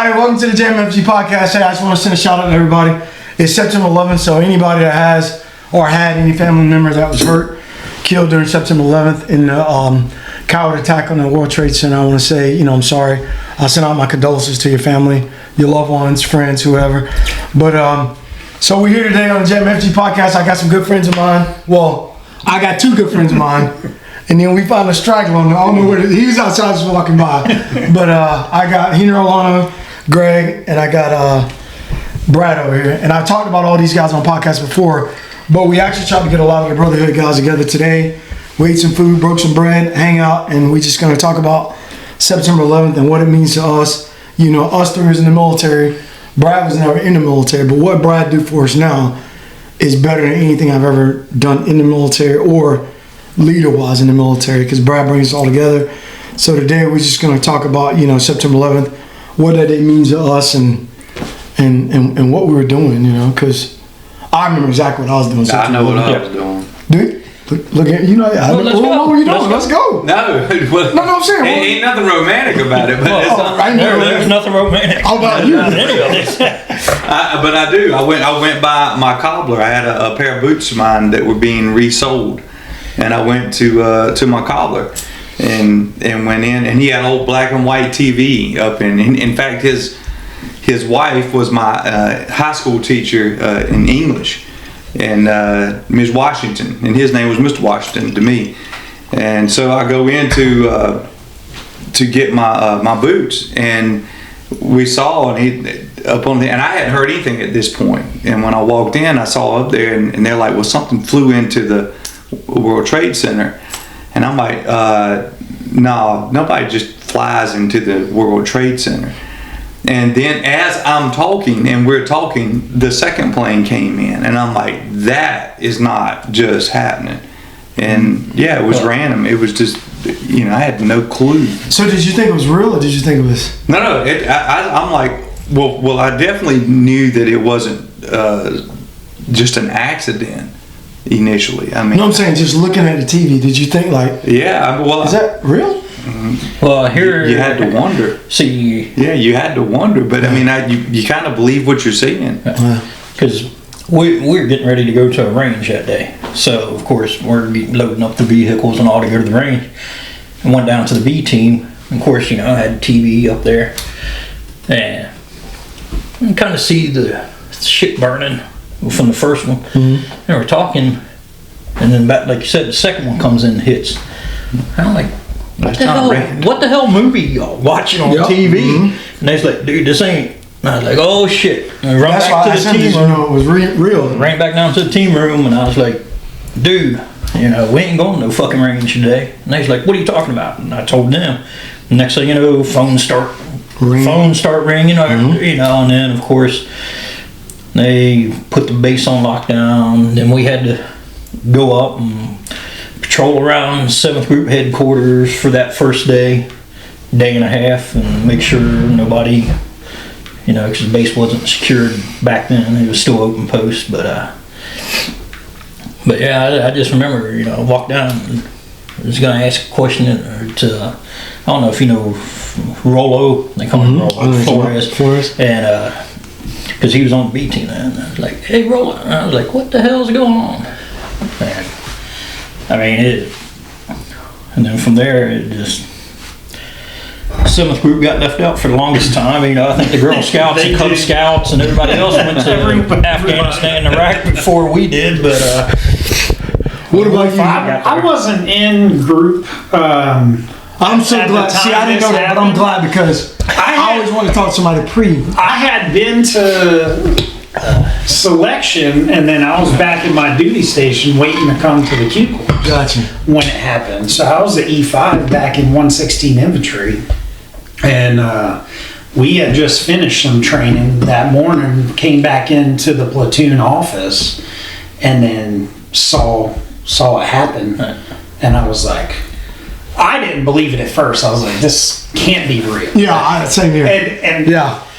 Hey, welcome to the JMFG podcast. Hey, I just want to send a shout out to everybody. It's September 11th, so anybody that has or had any family member that was hurt, killed during September 11th in the coward attack on the World Trade Center, I want to say, I'm sorry. I send out my condolences to your family, your loved ones, friends, whoever. But so we're here today on the JMFG podcast. I got some good friends of mine. Well, I got two good friends of mine. And then we found a straggler on. I don't know where he was outside just walking by. But I got Hener Olano, Greg, and I got Brad over here. And I've talked about all these guys on podcasts before, but we actually tried to get a lot of the Brotherhood guys together today. We ate some food, broke some bread, hang out, and we're just going to talk about September 11th and what it means to us. Us three was in the military. Brad was never in the military, but what Brad do for us now is better than anything I've ever done in the military or leader-wise in the military, because Brad brings us all together. So today we're just going to talk about, September 11th, what that day means to us and what we were doing, because I remember exactly what I was doing. I know what I was doing. Dude, look at what were you doing? Let's go. No, I'm saying. Ain't nothing romantic about it, but there's nothing romantic. How about you? Any of this. But I do. I went by my cobbler. I had a pair of boots of mine that were being resold, and I went to my cobbler and went in, and he had an old black and white TV up in fact his wife was my high school teacher in English, and Ms. Washington, and his name was Mr. Washington to me. And so I go in to get my boots, and we saw, and I hadn't heard anything at this point. And when I walked in, I saw up there, and they're like, well, something flew into the World Trade Center. And I'm like, no, nobody just flies into the World Trade Center. And then as I'm talking and we're talking, the second plane came in, and I'm like, that is not just happening. And yeah, it was random. It was just, I had no clue. So did you think it was real, or did you think it was? No. I'm like, well, I definitely knew that it wasn't just an accident initially. I mean, no, I'm saying just looking at the TV, did you think like, yeah, well, is that real? Well, here you had to wonder. See, yeah, you had to wonder, but I mean, you kind of believe what you're seeing, because we're getting ready to go to a range that day. So of course we're loading up the vehicles and all to go to the range, and went down to the B team. Of course, I had TV up there, and you can kind of see the shit burning from the first one. Mm-hmm. And we're talking, and then back, like you said, the second one comes in and hits. I'm like, what the hell movie y'all watching on TV? Mm-hmm. And they was like, dude, this ain't. And I was like, oh shit. And I run back to the team room. It was real. Ran back down to the team room, and I was like, dude, we ain't going to no fucking range today. And they was like, what are you talking about? And I told them. The next thing you know, phones start ringing, mm-hmm. And then of course they put the base on lockdown. Then we had to go up and patrol around 7th Group headquarters for that first day and a half, and make sure nobody, because the base wasn't secured back then. It was still open post, but yeah, I just remember, I walked down and I was going to ask a question to, I don't know if you know Rollo, they call him Rollo, Flores, and because he was on the B team then, and I was like, hey Rollo, and I was like, what the hell's going on? And I mean, and then from there, it just, 7th Group got left out for the longest time. I think the Girl Scouts and Cub Scouts and everybody else went to Afghanistan and Iraq before we did, but what about you? I wasn't in group. I'm so glad. See, I didn't go there, but I'm glad because I always want to talk to somebody pre. I had been to selection, and then I was back in my duty station waiting to come to the cubicle. Gotcha. When it happened. So I was at E5 back in 116 Infantry, and we had just finished some training that morning, came back into the platoon office, and then saw it happen. And I was like, I didn't believe it at first. I was like, this can't be real. Yeah, same here.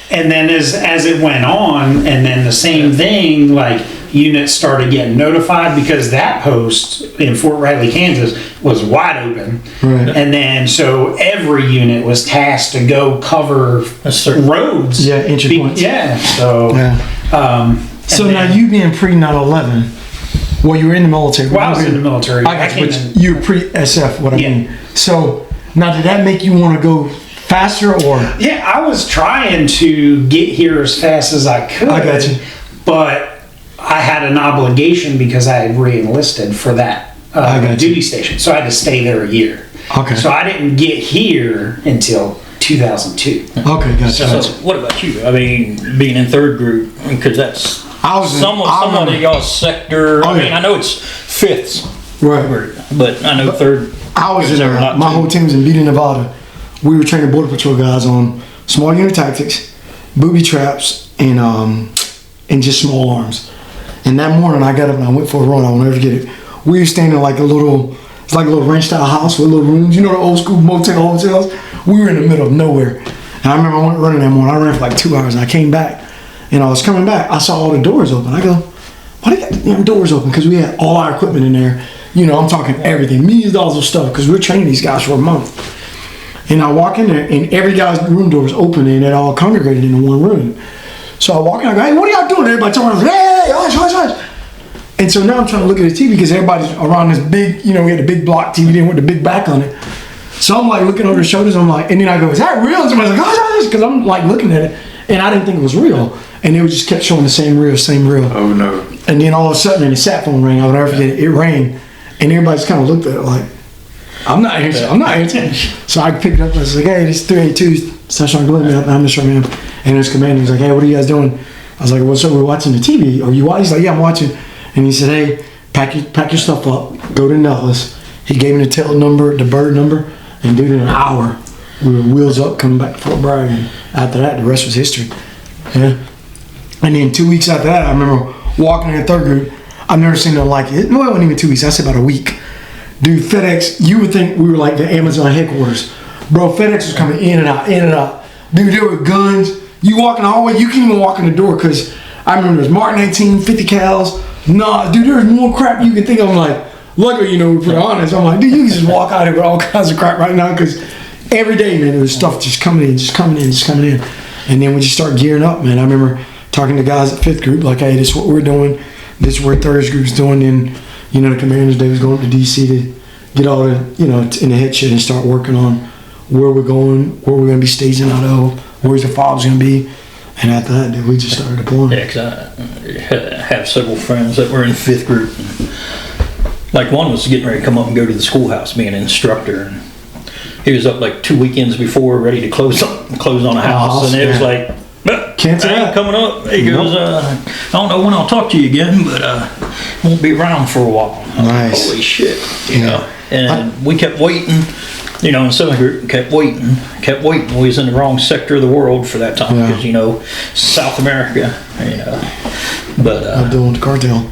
And then as it went on, and then the same thing, like units started getting notified because that post in Fort Riley, Kansas was wide open. Right. And then so every unit was tasked to go cover roads. Yeah, entry points. Yeah. So So and now then- you being pre 9/11, well, you were in the military. Well, I was in the military. I got you, came but in- you were pre SF. What I Yeah. mean. So now, did that make you want to go faster, or? Yeah, I was trying to get here as fast as I could. I got you. But I had an obligation because I had re-enlisted for that I got you. duty station. So I had to stay there a year. Okay. So I didn't get here until 2002. Okay, gotcha. So what about you? I mean, being in third group, because that's I was in- somewhat I of remember- y'all's sector. Oh, I mean, yeah. I know it's fifths, Right. but I know third. I was in is there. a lot My too. whole team was in Beatty, Nevada. We were training border patrol guys on small unit tactics, booby traps, and just small arms. And that morning, I got up and I went for a run. I'll never forget it. We were staying in like a little ranch style house with little rooms. You know the old school motel hotels. We were in the middle of nowhere. And I remember I went running that morning. I ran for like 2 hours, and I came back. And I was coming back. I saw all the doors open. I go, why do you got the damn doors open? Because we had all our equipment in there. You know, I'm talking everything, millions of dollars of stuff, because we're training these guys for a month. And I walk in there, and every guy's room door was open, and they're all congregated in one room. So I walk in, I go, hey, what are y'all doing? Everybody turns around, hey, hush, hush, hush. And so now I'm trying to look at the TV because everybody's around this big, you know, we had a big block TV then with the big back on it. So I'm like looking over their shoulders, I'm like, and then I go, is that real? And somebody's like, hush, hush, because I'm like looking at it, and I didn't think it was real. And they would just kept showing the same reel, same reel. Oh no. And then all of a sudden, the sat phone rang. I'll never forget it. It rang, and everybody just kind of looked at it like, I'm not answering. I'm not answering. So I picked it up. I was like, hey, this is 382 Session Glenn. I'm Mr. Man. And his commander was like, hey, what are you guys doing? I was like, well, so we're watching the TV. Are you watching? He's like, yeah, I'm watching. And he said, hey, pack your stuff up. Go to Nellis. He gave me the tail number, the bird number, and dude, in an hour, we were wheels up coming back to Fort Bragg. And after that, the rest was history. Yeah. And then 2 weeks after that, I remember walking in the third group. I've never seen nothing like it. No, it wasn't even 2 weeks. I said about a week. Dude, FedEx, you would think we were like the Amazon headquarters. Bro, FedEx was coming in and out, in and out. Dude, there were guns. You walk in the hallway, you can't even walk in the door because I remember there was Mark 19, 50 cals. Nah, dude, there's more crap you can think of. I'm like, luckily, you know, we're pretty honest. I'm like, dude, you can just walk out here with all kinds of crap right now because every day, man, there was stuff just coming in, just coming in, just coming in. And then we just start gearing up, man. I remember talking to guys at fifth group, like, hey, this is what we're doing. This is what third group's doing. And, you know, the commander's day was going to DC to get all the, you know, in the head shit and start working on where we're going, where we're going to be staging out of, where's the fobs going to be. And after that, dude, we just started deploying. Yeah, because I have several friends that were in fifth group. And like one was getting ready to come up and go to the schoolhouse, being an instructor. And he was up like 2 weekends before, ready to close on a house. And it was like, Cancel ain't that. coming up. He goes, I don't know when I'll talk to you again, but won't be around for a while. Nice. Holy shit. You know. And we kept waiting. You know, in seventh group, kept waiting. We was in the wrong sector of the world for that time because, you know, South America, you know. But I'm doing the cartel.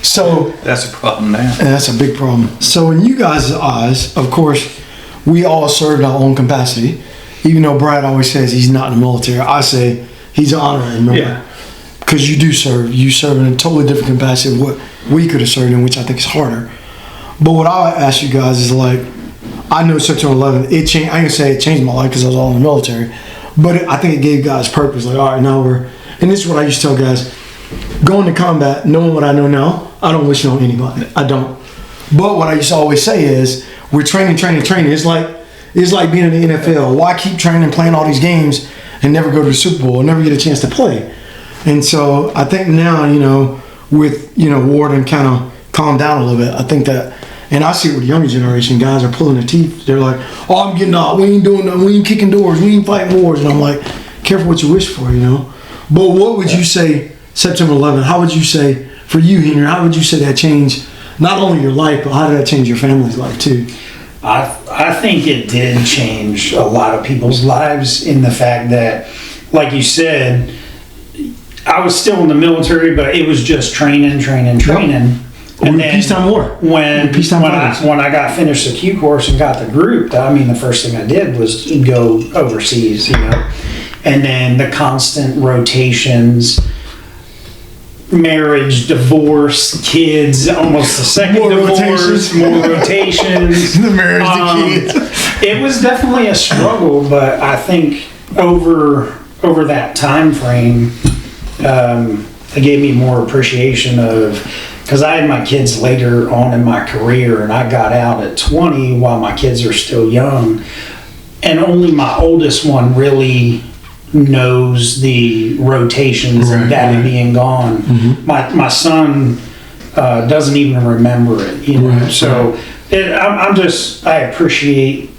So That's a problem now. and that's a big problem. So in you guys' eyes, of course, we all served our own capacity. Even though Brad always says he's not in the military, I say he's an honorary member. Yeah. Because you do serve. You serve in a totally different capacity of what we could have served in, which I think is harder. But what I would ask you guys is like, I know September 11th, it changed. I can say it changed my life because I was all in the military. But I think it gave guys purpose. Like, all right, now we're, and this is what I used to tell guys, going to combat, knowing what I know now, I don't wish it on anybody. I don't. But what I used to always say is, we're training. It's like being in the NFL. Why keep training, playing all these games, and never go to the Super Bowl, and never get a chance to play? And so I think now, you know, with, you know, Warden kind of calmed down a little bit, I think that, and I see it with the younger generation, guys are pulling their teeth. They're like, oh, I'm getting out. We ain't doing nothing. We ain't kicking doors. We ain't fighting wars. And I'm like, careful what you wish for, you know? But what would you say, September 11th, how would you say, for you, Henry, how would you say that changed not only your life, but how did that change your family's life too? I think it did change a lot of people's lives in the fact that, like you said, I was still in the military, but it was just training. We were peacetime war. When Peacetime fighters. I got finished the Q course and got the group, I mean, the first thing I did was go overseas, you know, and then the constant rotations. marriage, divorce, kids, almost a second More divorce, rotations. more rotations. The marriage, the kids. It was definitely a struggle, but I think over that time frame, it gave me more appreciation of, because I had my kids later on in my career, and I got out at 20 while my kids are still young, and only my oldest one really knows the rotations and daddy being gone. My son doesn't even remember it, you know. So I appreciate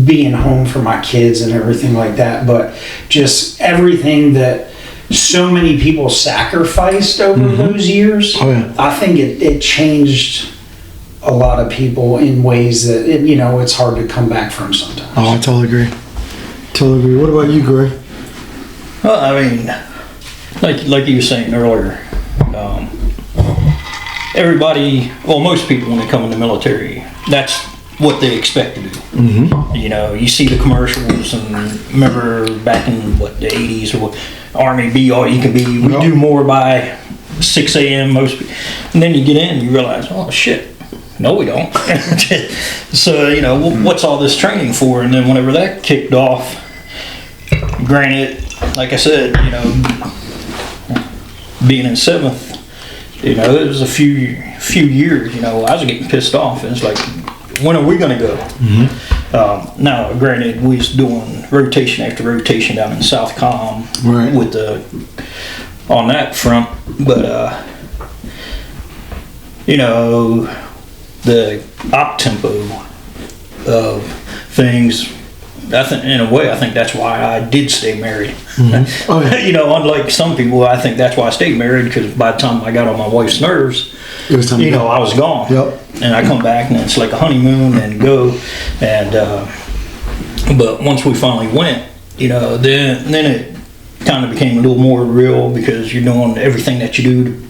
being home for my kids and everything like that, but just everything that so many people sacrificed over those years, I think it changed a lot of people in ways that it's hard to come back from sometimes. Oh, I totally agree. Totally agree. What about you, Greg? Well, I mean, like you were saying earlier, everybody, well, most people when they come in the military, that's what they expect to do. You know, you see the commercials, and remember back in the 80s, or what, Army be all you can be. We do more by 6 a.m. most, and then you get in, and you realize, oh shit, no, we don't. So what's all this training for? And then whenever that kicked off, granted, like I said, being in 7th, it was a few years. I was getting pissed off. And it's like, when are we going to go? Now, granted, we was doing rotation after rotation down in South Com with on that front, but the op tempo of things. I think, in a way, I think that's why I did stay married. Unlike some people, I think that's why I stayed married, because by the time I got on my wife's nerves, It was time to go. I was gone. Yep. And I come back, and it's like a honeymoon and go. And but once we finally went, then it kind of became a little more real, because you're doing everything that you do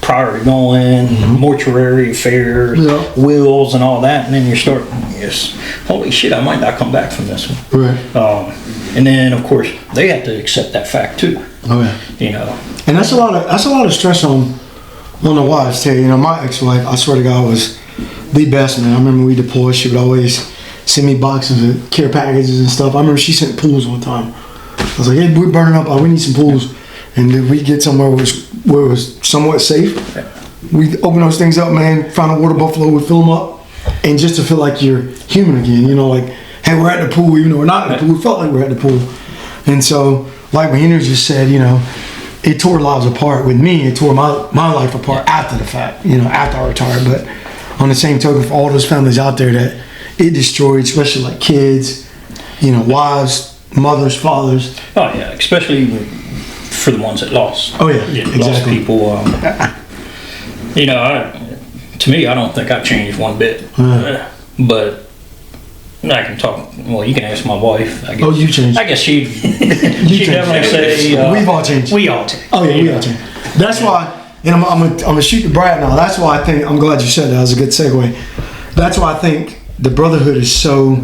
prior to going, mortuary affairs, wills, and all that, and then you start, holy shit, I might not come back from this one. Right. And then, of course, they have to accept that fact too. Oh yeah. And that's a lot of stress on the wives too. My ex-wife, I swear to God, was the best, man. I remember we deployed, she would always send me boxes of care packages and stuff. I remember she sent pools one time. I was like, hey, we're burning up, we need some pools. And then we get somewhere where it was somewhat safe. We open those things up, man, find a water buffalo, we fill them up. And just to feel like you're human again, like, hey, we're at the pool, even though we're not at the pool, we felt like we're at the pool. And so, like Mahina just said, it tore lives apart. With me, it tore my life apart after the fact, after I retired. But on the same token, for all those families out there that it destroyed, especially like kids, wives, mothers, fathers. Oh yeah, especially for the ones that lost. Oh yeah, exactly. Lost people. To me, I don't think I've changed one bit. But I can talk. Well, you can ask my wife. I guess. Oh, you changed. I guess she'd definitely say we've all changed. We all changed. Oh yeah, we all changed. That's why, and I'm gonna shoot the Brad now. That's why I think, I'm glad you said that. That was a good segue. That's why I think the brotherhood is so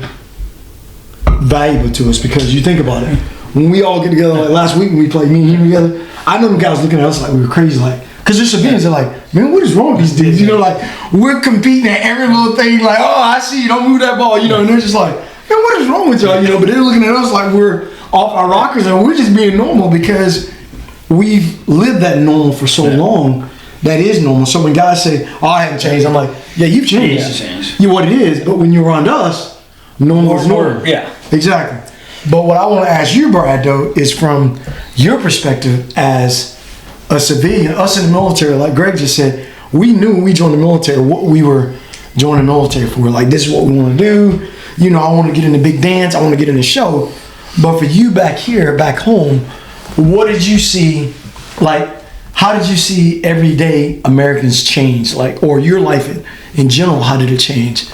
valuable to us, because you think about it. When we all get together, like last week when we played me and him together, I know them guys looking at us like we were crazy, like, because there's civilians that are like, man, what is wrong with these dudes? Like, we're competing at every little thing, like, oh, I see you, don't move that ball, and they're just like, man, what is wrong with y'all, but they're looking at us like we're off our rockers, and we're just being normal because we've lived that normal for so long. That is normal. So when guys say, oh, I haven't changed, I'm like, yeah, you've changed. You're what it is, but when you're around us, normal is normal. Yeah. Exactly. But what I want to ask you, Brad, though, is from your perspective as a civilian, us in the military, like Greg just said, we knew when we joined the military what we were joining the military for. Like, this is what we want to do. I want to get in the big dance. I want to get in the show. But for you back here, back home, what did you see? Like, how did you see everyday Americans change? Like, or your life in general, how did it change?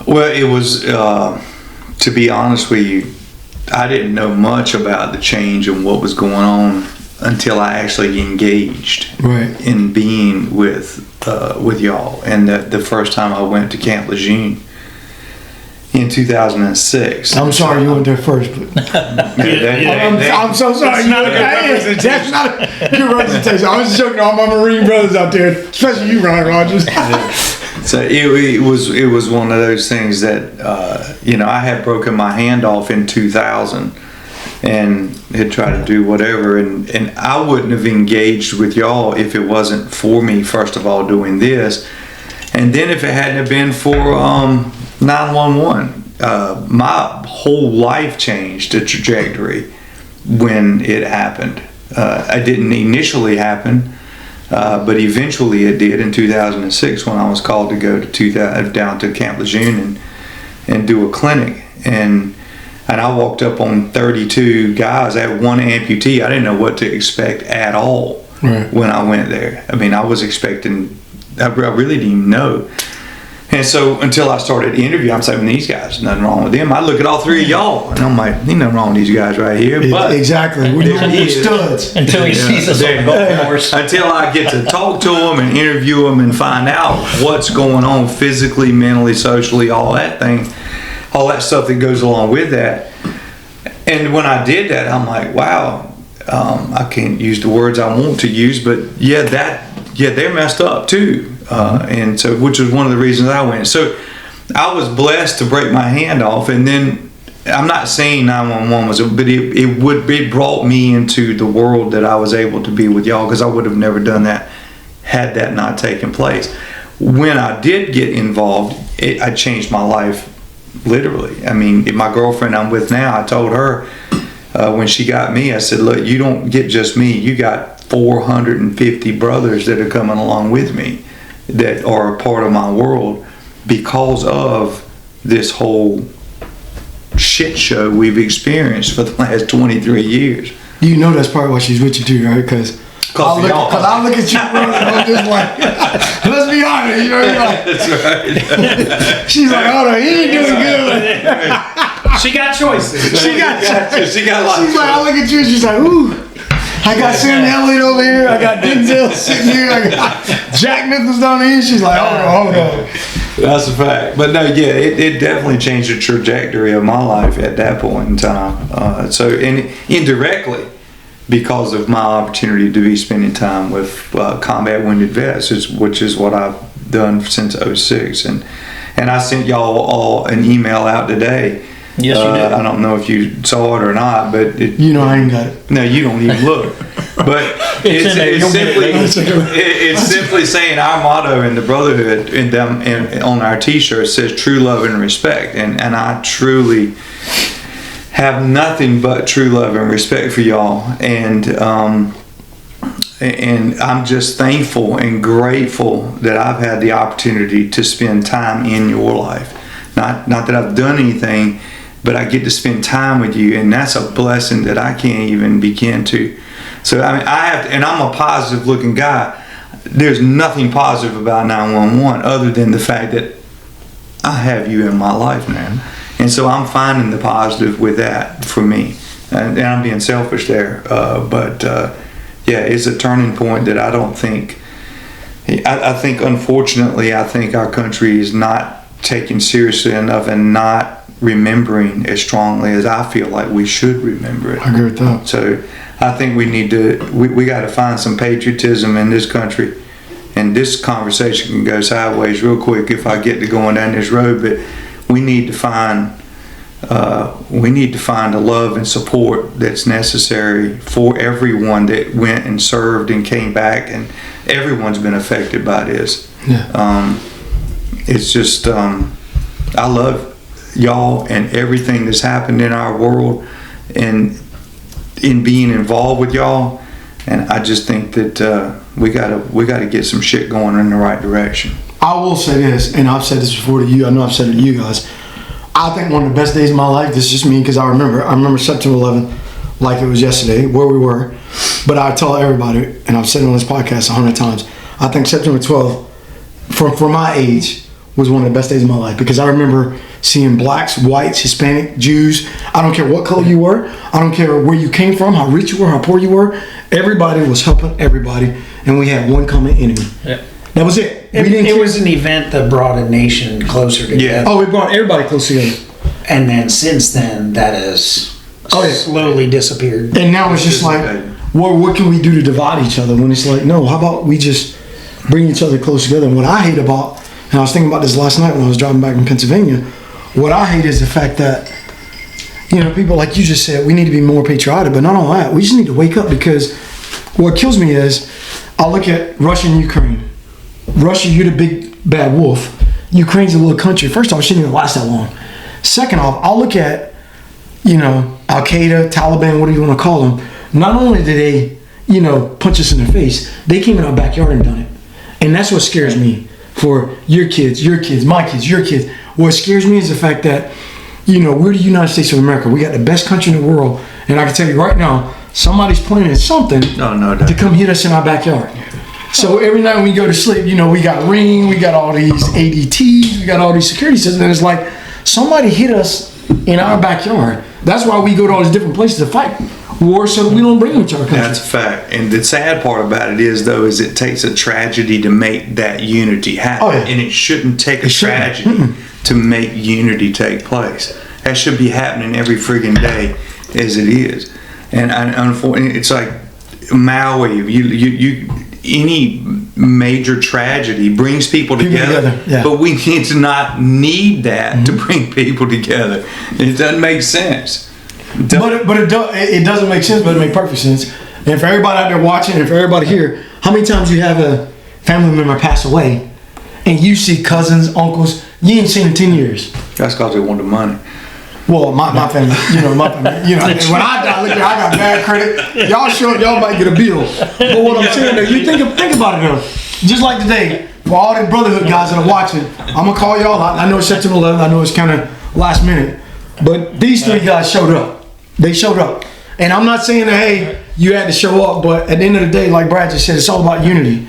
Well, it was, to be honest with you, I didn't know much about the change and what was going on until I actually engaged in being with y'all. And the first time I went to Camp Lejeune, in 2006. I'm sorry you went there first, but I'm so sorry. That's not a good representation. I was joking all my Marine brothers out there, especially you, Ryan Rogers. So it was one of those things that I had broken my hand off in 2000 and had tried to do whatever, and I wouldn't have engaged with y'all if it wasn't for me, first of all, doing this, and then if it hadn't have been for 911. My whole life changed, the trajectory, when it happened. It didn't initially happen, but eventually it did in 2006 when I was called to go to down to Camp Lejeune and do a clinic. And I walked up on 32 guys. I had one amputee. I didn't know what to expect at all when I went there. I mean, I was expecting, I really didn't even know. And so until I started interviewing, I'm saying, these guys, nothing wrong with them. I look at all three of y'all, and I'm like, ain't nothing wrong with these guys right here. But exactly. We're studs. Until he sees us on the golf course. Until I get to talk to them and interview them and find out what's going on physically, mentally, socially, all that stuff that goes along with that. And when I did that, I'm like, wow, I can't use the words I want to use, but they're messed up too. And so, which was one of the reasons I went. So I was blessed to break my hand off, and then I'm not saying 911 was, but it brought me into the world that I was able to be with y'all, because I would have never done that had that not taken place. When I did get involved, I changed my life literally. I mean, my girlfriend I'm with now, I told her when she got me, I said, look, you don't get just me, you got 450 brothers that are coming along with me that are a part of my world because of this whole shit show we've experienced for the last 23 years. You know that's probably why she's with you too, right? Because I look at you, bro, and I'm just like, let's be honest, you know, like, that's right. She's like, oh no, he ain't doing good. She got choices. She's got a lot. She's like, I look at you, and she's like, ooh. I got Sam Elliott over here. I got Denzel sitting here. I got Jack Nicholson down here. She's like, hold on. That's a fact. But no, yeah, it definitely changed the trajectory of my life at that point in time. So, and indirectly, because of my opportunity to be spending time with combat wounded vets, which is what I've done since '06. And I sent y'all all an email out today. Yes, you did. I don't know if you saw it or not, but I ain't got it. No, you don't even look. But it's simply saying our motto in the Brotherhood on our T-shirt says true love and respect, and I truly have nothing but true love and respect for y'all, and I'm just thankful and grateful that I've had the opportunity to spend time in your life. Not that I've done anything, but I get to spend time with you, and that's a blessing that I can't even begin to. So I mean, and I'm a positive looking guy. There's nothing positive about 911 other than the fact that I have you in my life, man. And so I'm finding the positive with that for me. And I'm being selfish there. But it's a turning point that I don't think, I think unfortunately, I think our country is not taken seriously enough and not remembering as strongly as I feel like we should remember it. I agree with that. So I think we got to find some patriotism in this country, and this conversation can go sideways real quick if I get to going down this road, but we need to find the love and support that's necessary for everyone that went and served and came back, and everyone's been affected by this. Yeah. It's just I love y'all and everything that's happened in our world and in being involved with y'all, and I just think that we gotta get some shit going in the right direction. I will say this, and I've said this before to you, I know I've said it to you guys, I think one of the best days of my life, this is just me because I remember September 11th like it was yesterday, where we were, but I tell everybody, and I've said it on this podcast 100 times, I think September 12th, for my age, was one of the best days of my life, because I remember seeing blacks, whites, Hispanic, Jews, I don't care what color you were, I don't care where you came from, how rich you were, how poor you were, everybody was helping everybody, and we had one common enemy. Yeah. That was it. It was an event that brought a nation closer together. Yeah. Oh, it brought everybody close together. And then since then, that has slowly disappeared. And now it's just like, what can we do to divide each other? When it's like, no, how about we just bring each other close together? And what I hate about, and I was thinking about this last night when I was driving back from Pennsylvania, what I hate is the fact that, people like you just said, we need to be more patriotic, but not only that, we just need to wake up, because what kills me is, I look at Russia and Ukraine. Russia, you're the big bad wolf. Ukraine's a little country. First off, it shouldn't even last that long. Second off, I'll look at, Al-Qaeda, Taliban, whatever you want to call them. Not only did they, punch us in the face, they came in our backyard and done it. And that's what scares me for your kids, my kids, your kids. What scares me is the fact that, we're the United States of America. We got the best country in the world. And I can tell you right now, somebody's planning something to come hit us in our backyard. So every night we go to sleep, we got Ring, we got all these ADTs, we got all these security systems. And it's like, somebody hit us in our backyard. That's why we go to all these different places to fight war, so that we don't bring them to our country. That's a fact. And the sad part about it is, though, is it takes a tragedy to make that unity happen. Oh, yeah. And it shouldn't take a tragedy to make unity take place. That should be happening every friggin' day as it is. And unfortunately, it's like Maui. Any major tragedy brings people together. Yeah. But we need to not need that to bring people together. It doesn't make sense. It doesn't make sense, but it makes perfect sense. And for everybody out there watching, and for everybody here, how many times you have a family member pass away, and you see cousins, uncles, you ain't seen in 10 years? That's because they want the money. Well, my family, my family, and when I die, look, I got bad credit. Y'all show up, y'all might get a bill. But what I'm saying, though, you think about it, though. Just like today, for all the Brotherhood guys that are watching, I'm gonna call y'all out. I know it's September 11th. I know it's kind of last minute, but these three guys showed up. They showed up, and I'm not saying that hey, you had to show up, but at the end of the day, like Brad just said, it's all about unity.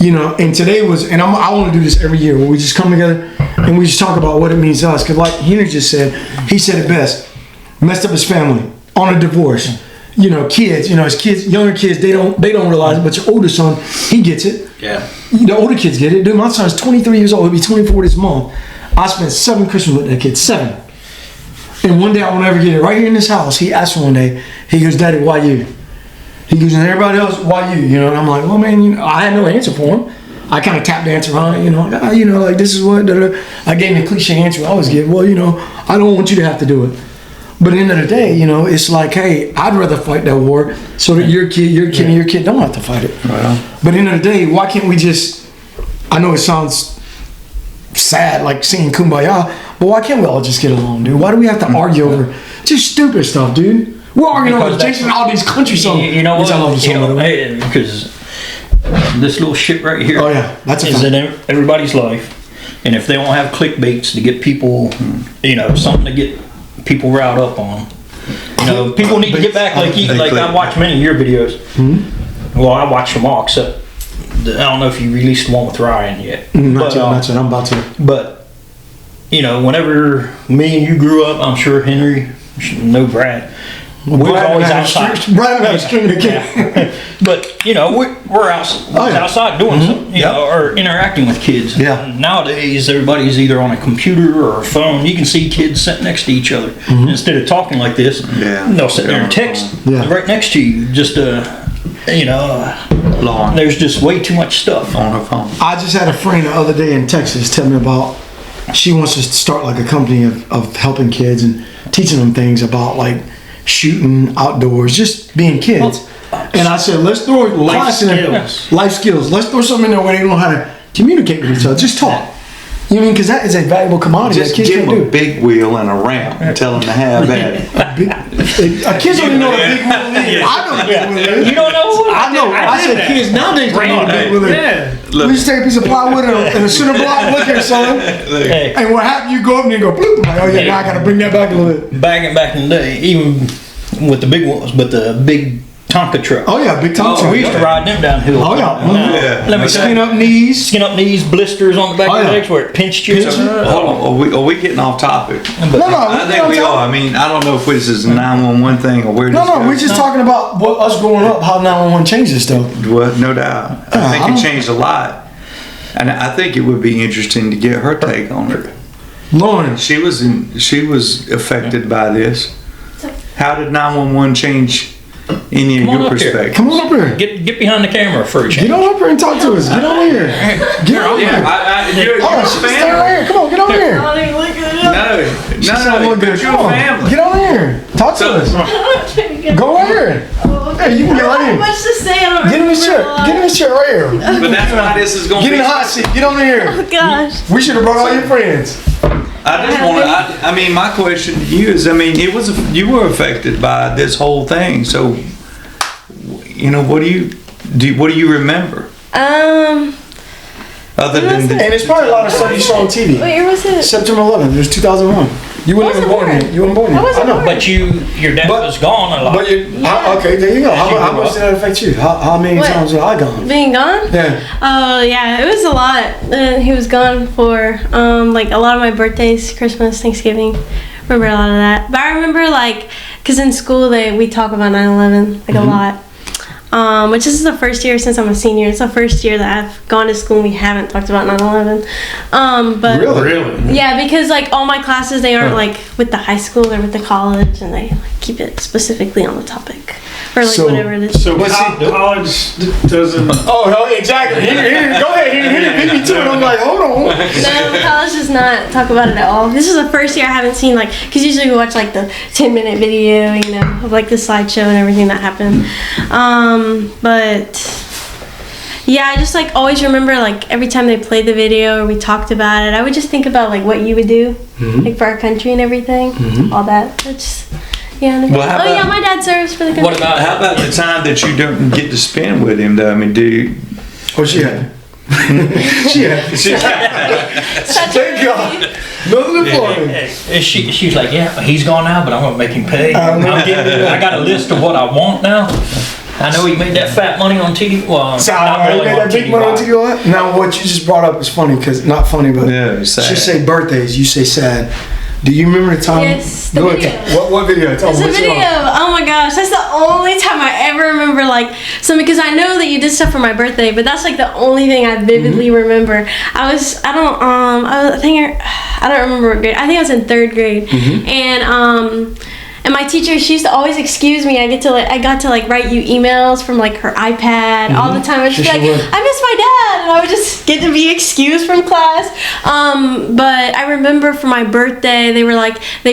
And today was, and I want to do this every year where we just come together and we just talk about what it means to us. Because like Henry just said, he said it best. Messed up his family on a divorce. Kids. His kids, younger kids, they don't realize it. But your older son, he gets it. Yeah. The older kids get it. Dude, my son's 23 years old. He'll be 24 this month. I spent 7 Christmas with that kid. 7. And one day I will never get it. Right here in this house, he asked me one day. He goes, "Daddy, why you?" He goes, "And everybody else, why you?" And I'm like, "Well, man, I had no answer for him." I kind of tap dance around it, like this is what. I gave him a cliche answer I always give. Well, I don't want you to have to do it. But at the end of the day, it's like, hey, I'd rather fight that war so that your kid, and your kid don't have to fight it. Well, but at the end of the day, why can't we just? I know it sounds sad, like singing "Kumbaya," but why can't we all just get along, dude? Why do we have to argue over just stupid stuff, dude? We're arguing over Jason and all these country songs. You know what? Because this little shit right here is in everybody's life. And if they don't have clickbaits to get people, something to get people riled up on, people need to get back like I watched many of your videos. Mm-hmm. Well, I watched them all, except I don't know if you released one with Ryan yet. Not yet. I'm about to. But, whenever me and you grew up, I'm sure Henry, Brad, we were always outside. Brad and I was communicating. But, we're outside doing something, or interacting with kids. Yeah. Nowadays, everybody's either on a computer or a phone. You can see kids sitting next to each other. Mm-hmm. Instead of talking like this, they'll sit there and text right next to you. Just, long. There's just way too much stuff on her phone. I just had a friend the other day in Texas tell me about, she wants to start like a company of helping kids and teaching them things about like shooting outdoors, just being kids. And I said, let's throw life skills. Let's throw something in there where they know how to communicate with each other. Just talk. You know what I mean? Because that is a valuable commodity. Just give them a big wheel and a ramp and tell them to have at it. Kids don't even know what a big wheel is. I know what a big wheel is. You don't know? I know. I said kids nowadays don't know what a big wheel is. We just take a piece of plywood and a cinder block. Look here, son. And what happened? You go up and you go bloop. Like, oh yeah, now I got to bring that back a little bit. Back in the day, even with the big ones, but the big Tonka truck. Oh yeah, big Tonka truck. We used to ride them downhill. Oh yeah. Let me skin up knees, blisters on the back of the legs where it pinched you. Hold on, are we getting off topic? No, I think we are. I mean, I don't know if this is a 911 thing or where this No, we're just talking about us growing up, how 911 changes stuff. Well, no doubt. I think it changed a lot. And I think it would be interesting to get her take on it. Lauren, She was affected by this. How did 911 change any of Come on your up here. perspective? come on up here. Get behind the camera for a Get change. on up here and talk to us. Get on here. Get on here. You're Oh, a she's staying family. right here. Come on, get on here. No, but you're a family. Get on here. Talk to us. Go right here. Hey, you can get right here. much to say. I don't Get in this chair. remember a lot. Get in this chair right here. But that's why this is going to Get be. in the hot seat. Get on here. Oh gosh. We should have brought all your friends. I just want to. I mean, my question to you is, I mean, you were affected by this whole thing. So, you know, what do you remember other than And it's probably a lot of stuff you saw on TV. What year was it? September 11th. It was 2001. You weren't even wasn't born born. yet. You weren't born yet. I wasn't I know. born. But your dad But- was gone a lot. But okay, there you go. How much did that affect you? How many What? times was I gone? Being gone? Yeah. Oh yeah, it was a lot. He was gone for like a lot of my birthdays, Christmas, Thanksgiving. Remember a lot of that. But I remember like, cause in school we talk about 9/11 like a lot. Which is the first year since I'm a senior. It's the first year that I've gone to school and we haven't talked about 9/11. But Really? yeah, because like all my classes they aren't like with the high school, they're with the college, and they like, keep it specifically on the topic or like So- whatever it is. So But see- college doesn't. Oh, no, exactly. Here, go ahead. Here, beat me to it. I'm like, hold on. No, college does not talk about it at all. This is the first year I haven't seen like, because usually we watch like the 10-minute video, you know, of like the slideshow and everything that happened. But yeah, I just like always remember like every time they played the video or we talked about it, I would just think about like what you would do, like for our country and everything, all that. It's yeah. Well, how oh yeah, about- my dad serves for the country. What about How about the time that you don't get to spend with him? Though I mean, do you? Oh, she had. She had. Thank God. Nothing for me. She's like, yeah, he's gone now, but I'm gonna make him pay. I know. I got a list of what I want now. I know he made that fat money on TV. Well, So, not you really made on that big TV. money on TV what? Now, what you just brought up is funny, because not funny, but Yeah, it's sad. she say birthdays, you say sad. Do you remember the time? Yes, the Go ahead. video. What video? Tell It's me a what's video. on. Oh my gosh, that's the only time I ever remember like something, because I know that you did stuff for my birthday, but that's like the only thing I vividly remember. I don't remember what grade. I think I was in 3rd grade, and my teacher, she used to always excuse me. I got to write you emails from like her iPad all the time. I'd just be She like, would. I miss my dad, and I would just get to be excused from class. But I remember for my birthday, they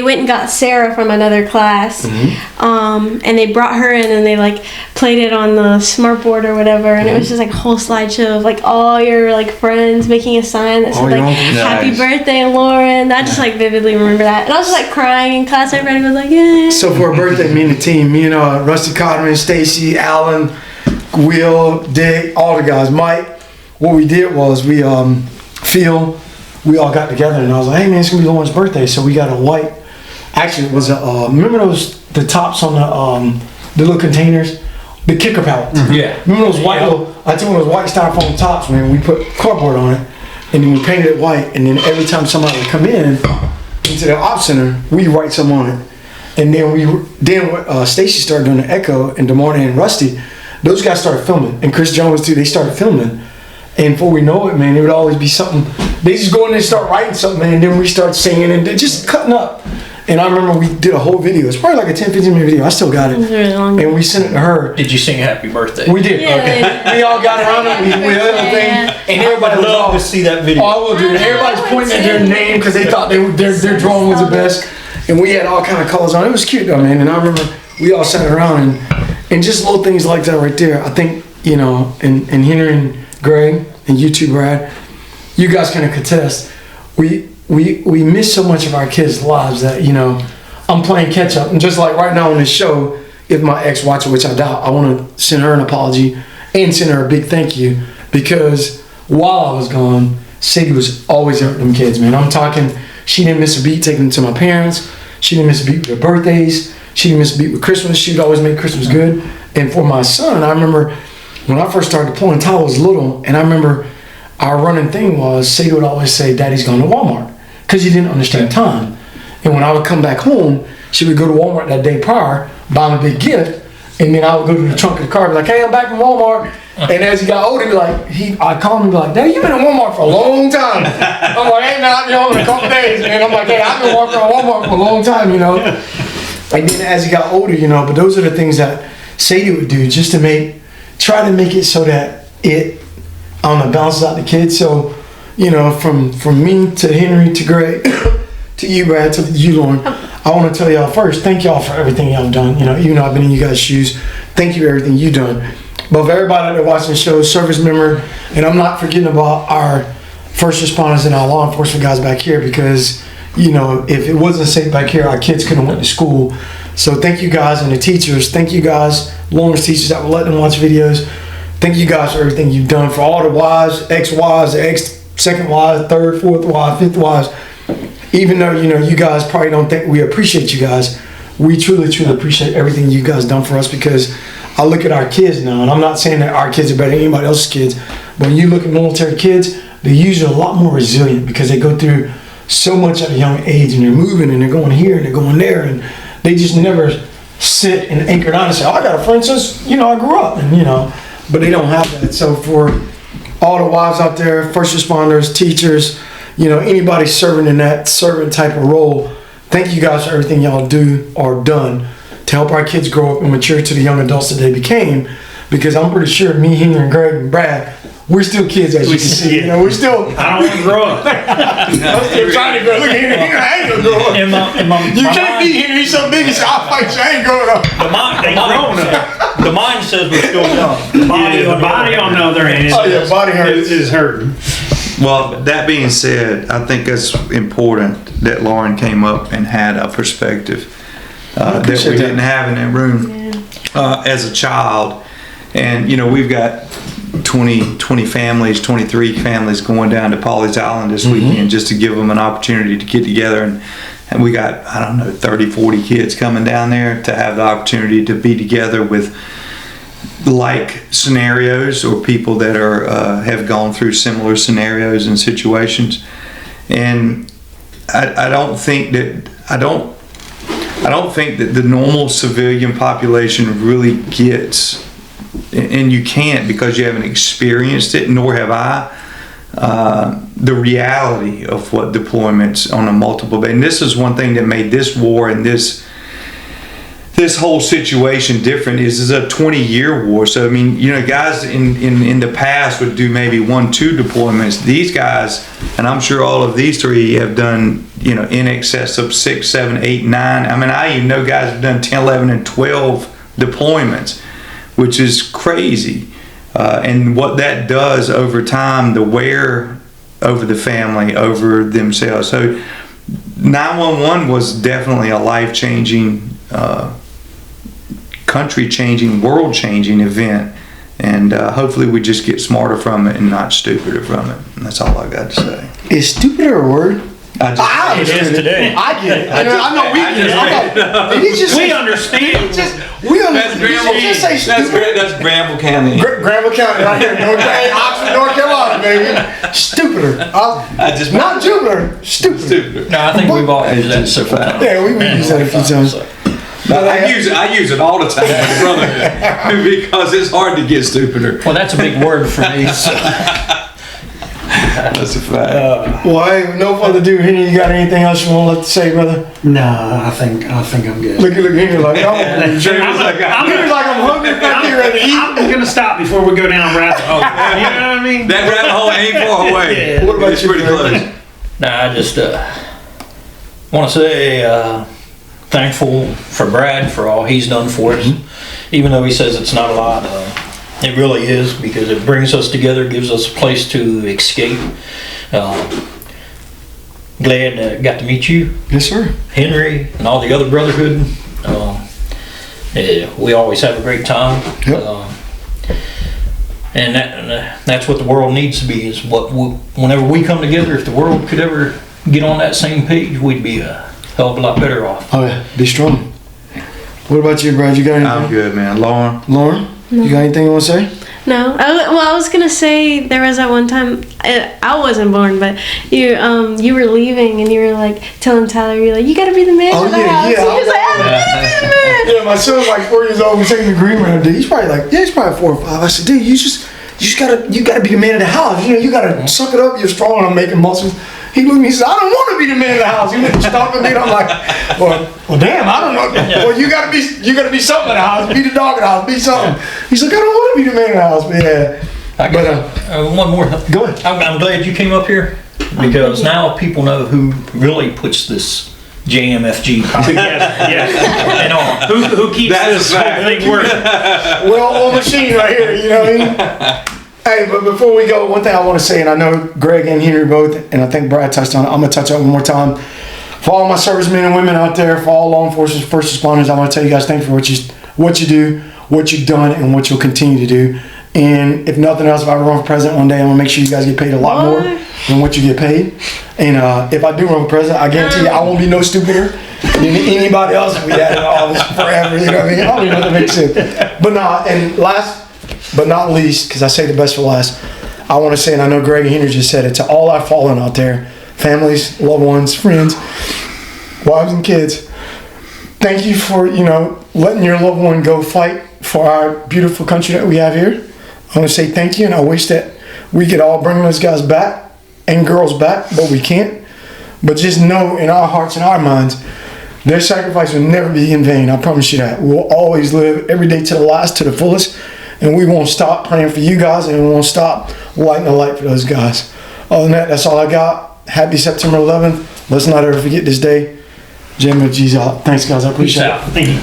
went and got Sarah from another class, and they brought her in and they like played it on the smartboard or whatever, and it was just like a whole slideshow of like all your like friends making a sign that Oh, said like your Happy Nice. Birthday, Lauren. I just like vividly remember that, and I was just like crying in class. Everybody was like, yeah. So for her birthday, me and the team, me and Rusty Cotterman, Stacy, Alan, Will, Dick, all the guys, Mike, what we did was we Phil, we all got together and I was like, hey man, it's gonna be Lauren's birthday, so we got a white, actually it was a remember the tops on the little containers, the kicker pallets. Yeah. Remember those white little, I took one of those white styrofoam tops, man, we put cardboard on it and then we painted it white, and then every time somebody would come into the op center, we write something on it. And then Stacy started doing the Echo, and DeMarne and Rusty, those guys started filming, and Chris Jones too. They started filming, and before we know it, man, it would always be something. They just go in there and start writing something, and then we start singing and just cutting up. And I remember we did a whole video. It's probably like a 10-15 minute video. I still got it, It was really long. and we sent it to her. Did you sing Happy Birthday? We did. Yeah, Okay. We all got around it. We did everything, and everybody was all. to see that video. Oh, I will do it. Everybody's pointing at their name because they thought their drawing was the best. And we had all kind of colors on it. It was cute though, man. And I remember we all sat around and just little things like that right there. I think, and Henry and Greg and you too, Brad, you guys kind of contest. We miss so much of our kids' lives that, I'm playing catch up. And just like right now on this show, if my ex watches, which I doubt, I want to send her an apology and send her a big thank you, because while I was gone, Sadie was always there with them kids, man. I'm talking, she didn't miss a beat taking them to my parents. She didn't miss a beat with their birthdays. She didn't miss a beat with Christmas. She would always make Christmas good. And for my son, I remember when I first started deploying, Tyler was little, and I remember our running thing was Sadie would always say, Daddy's going to Walmart, because he didn't understand time. And when I would come back home, she would go to Walmart that day prior, buy him a big gift, and then I would go to the trunk of the car and be like, hey, I'm back from Walmart. And as he got older, I called him and be like, Dad, you've been at Walmart for a long time. I'm like, hey man, I've been home in a couple days, man. I'm like, hey, I've been walking around Walmart for a long time, And then as he got older, but those are the things that Sadie would do just to try to make it so that it, balances out the kids. So, from me to Henry to Greg to you, Brad, to you, Lauren, I want to tell y'all first, thank y'all for everything y'all done. Even though I've been in you guys' shoes, thank you for everything you've done. But for everybody that watching the show, service member, and I'm not forgetting about our first responders and our law enforcement guys back here, because, if it wasn't safe back here, our kids couldn't went to school. So thank you guys, and the teachers. Thank you guys, Lauren's teachers that will let them watch videos. Thank you guys for everything you've done. For all the wives, ex-wives, second wives, third, fourth wives, fifth wives. Even though, you guys probably don't think we appreciate you guys, we truly, truly appreciate everything you guys done for us, because I look at our kids now, and I'm not saying that our kids are better than anybody else's kids, but when you look at military kids, they're usually a lot more resilient because they go through so much at a young age, and they're moving, and they're going here, and they're going there, and they just never sit and anchor down and say, I got a friend since, I grew up, and, but they don't have that. So for all the wives out there, first responders, teachers, anybody serving in that servant type of role, thank you guys for everything y'all do or done to help our kids grow up and mature to the young adults that they became. Because I'm pretty sure me, Henry, and Greg, and Brad, we're still kids, as you can see. We're still. I don't want to grow up. I'm still trying to grow. Look at Henry. I ain't gonna grow up. You can't be Henry so big and say, I'll fight you. I ain't growing up. The mind says we're still young. The body on the other hand body hurts. is hurting. Well, that being said, I think it's important that Lauren came up and had a perspective that we didn't have in that room as a child. And, we've got 20 families, 23 families going down to Pawleys Island this weekend just to give them an opportunity to get together. And we got, 30, 40 kids coming down there to have the opportunity to be together with like scenarios or people that are have gone through similar scenarios and situations. And I don't think that the normal civilian population really gets, and you can't because you haven't experienced it, nor have I, the reality of what deployments on a multiple basis. And this is one thing that made this war and this whole situation different. Is a 20-year war. So guys in the past would do maybe 1-2 deployments. These guys, and I'm sure all of these three have done in excess of 6, 7, 8, 9. I even know guys have done 10, 11, and 12 deployments, which is crazy. And what that does over time, the wear over the family, over themselves. So 911 was definitely a life-changing, country-changing, world-changing event. And hopefully we just get smarter from it and not stupider from it. And that's all I got to say. Is stupider a word? It is today. I get it. I know we get it. We understand. We understand. That's Granville County. Granville County right here. Oxford, North Carolina, baby. Stupider. Not Jupiter. Stupider. No, I think we've all used that several times. Yeah, we use that a few times. I use it all the time, brother, because it's hard to get stupider. Well, that's a big word for me. So. That's a fact. Well, hey, no further ado. Henry, you got anything else you want to say, brother? No, I think I'm good. Look at Henry like, oh, Henry's like I'm hungry, I'm ready to eat. I'm gonna stop before we go down a rabbit hole. You know what I mean? That rabbit hole ain't far away. Yeah. What about it's you, pretty close. I just want to say thankful for Brad for all he's done for us. Even though he says it's not a lot, it really is, because it brings us together, gives us a place to escape. Glad I got to meet you. Yes, sir. Henry and all the other brotherhood. We always have a great time. Yep. And that's what the world needs to be, is whenever we come together, if the world could ever get on that same page, we'd be a hell of a lot better off. Oh yeah, be strong. What about you, Brad? You got anything? I'm good, man. Lauren? You got anything you want to say? No. I was gonna say there was that one time I wasn't born, but you were leaving and you were like telling Tyler, you're like, you gotta be the man of the house. Yeah. He was like, I'm gonna be the man. Yeah, my son's like 4 years old. We're taking the green round. Dude, he's probably like, he's probably 4 or 5. I said, dude, you gotta be the man of the house. You know, you gotta suck it up. You're strong. I'm making muscles. He looked at me and said, I don't want to be the man of the house. He went and stomped at me. And I'm like, well, damn, I don't know. Well, you gotta be something in the house. Be the dog in the house. Be something. He's like, I don't want to be the man of the house. But yeah. One more. Go ahead. I'm glad you came up here because now people know who really puts this JMFG together. Yeah. And on. Who keeps this whole thing working? Well-oiled machine right here, you know what I mean? Hey, but before we go, one thing I want to say, and I know Greg and Henry both, and I think Brad touched on it, I'm going to touch on it one more time. For all my servicemen and women out there, for all law enforcement, first responders, I want to tell you guys thank you for what you do, what you've done, and what you'll continue to do. And if nothing else, if I run for president one day, I'm going to make sure you guys get paid a lot more than what you get paid. And if I do run for president, I guarantee you I won't be no stupider than anybody else if we had in office forever, you know what I mean? I don't even know if that makes sense. But and last but not least, because I say the best for last, I want to say, and I know Greg and Henry just said it, to all our fallen out there, families, loved ones, friends, wives and kids, thank you for, letting your loved one go fight for our beautiful country that we have here. I want to say thank you, and I wish that we could all bring those guys back and girls back, but we can't. But just know in our hearts and our minds, their sacrifice will never be in vain. I promise you that. We'll always live every day to the last, to the fullest, and we won't stop praying for you guys, and we won't stop lighting the light for those guys. Other than that, that's all I got. Happy September 11th. Let's not ever forget this day. JMFG's out. Thanks, guys. I appreciate it. Thank you.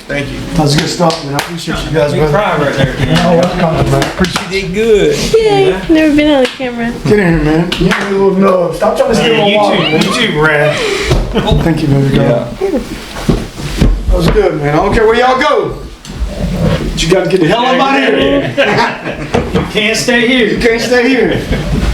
Thank you. That was good stuff, man. I appreciate you guys, Big brother. cry right there. Oh, welcome, man. Appreciate You did good. Yay! Never been on the camera. it. Get in here, man. Give me a little love. Stop trying to steal my water, man. You too, Brad. Thank you, baby girl. That was good, man. I don't care where y'all go. But you got to get the hell up out of here. You can't stay here. You can't stay here.